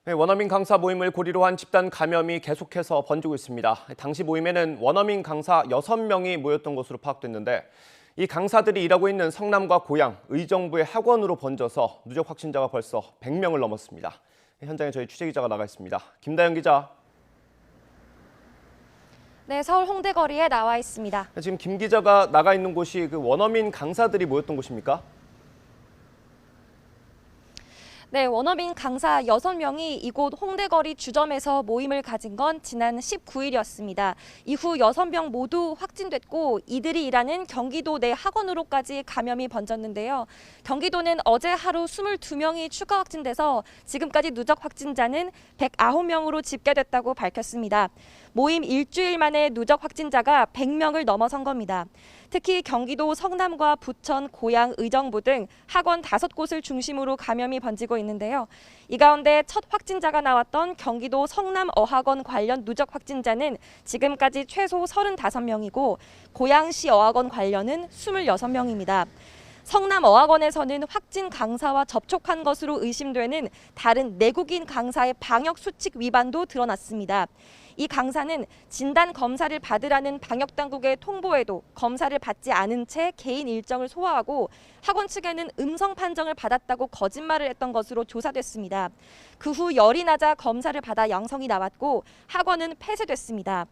네, 원어민 강사 모임을 고리로 한 집단 감염이 계속해서 번지고 있습니다. 당시 모임에는 원어민 강사 6명이 모였던 것으로 파악됐는데 이 강사들이 일하고 있는 성남과 고양, 의정부의 학원으로 번져서 누적 확진자가 벌써 100명을 넘었습니다. 현장에 저희 취재기자가 나가 있습니다. 김다영 기자. 네, 서울 홍대 거리에 나와 있습니다. 지금 김 기자가 나가 있는 곳이 그 원어민 강사들이 모였던 곳입니까? 네, 원어민 강사 6명이 이곳 홍대거리 주점에서 모임을 가진 건 지난 19일이었습니다. 이후 6명 모두 확진됐고 이들이 일하는 경기도 내 학원으로까지 감염이 번졌는데요. 경기도는 어제 하루 22명이 추가 확진돼서 지금까지 누적 확진자는 109명으로 집계됐다고 밝혔습니다. 모임 일주일 만에 누적 확진자가 100명을 넘어선 겁니다. 특히 경기도 성남과 부천, 고양, 의정부 등 학원 5곳을 중심으로 감염이 번지고 있는데요. 이 가운데 첫 확진자가 나왔던 경기도 성남 어학원 관련 누적 확진자는 지금까지 최소 35명이고 고양시 어학원 관련은 26명입니다. 성남 어학원에서는 확진 강사와 접촉한 것으로 의심되는 다른 내국인 강사의 방역 수칙 위반도 드러났습니다. 이 강사는 진단 검사를 받으라는 방역 당국의 통보에도 검사를 받지 않은 채 개인 일정을 소화하고 학원 측에는 음성 판정을 받았다고 거짓말을 했던 것으로 조사됐습니다. 그 후 열이 나자 검사를 받아 양성이 나왔고 학원은 폐쇄됐습니다.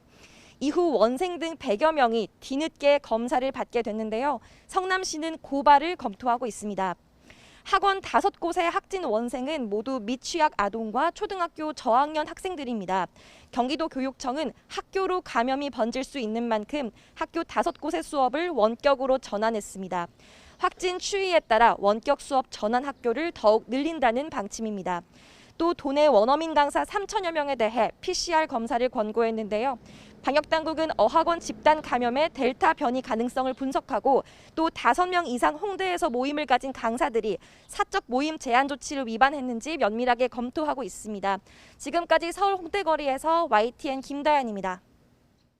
이후 원생 등 100여 명이 뒤늦게 검사를 받게 됐는데요. 성남시는 고발을 검토하고 있습니다. 학원 5곳의 확진 원생은 모두 미취학 아동과 초등학교 저학년 학생들입니다. 경기도 교육청은 학교로 감염이 번질 수 있는 만큼 학교 5곳의 수업을 원격으로 전환했습니다. 확진 추이에 따라 원격 수업 전환 학교를 더욱 늘린다는 방침입니다. 또 도내 원어민 강사 3천여 명에 대해 PCR 검사를 권고했는데요. 방역당국은 어학원 집단 감염의 델타 변이 가능성을 분석하고 또 5명 이상 홍대에서 모임을 가진 강사들이 사적 모임 제한 조치를 위반했는지 면밀하게 검토하고 있습니다. 지금까지 서울 홍대거리에서 YTN 김다연입니다.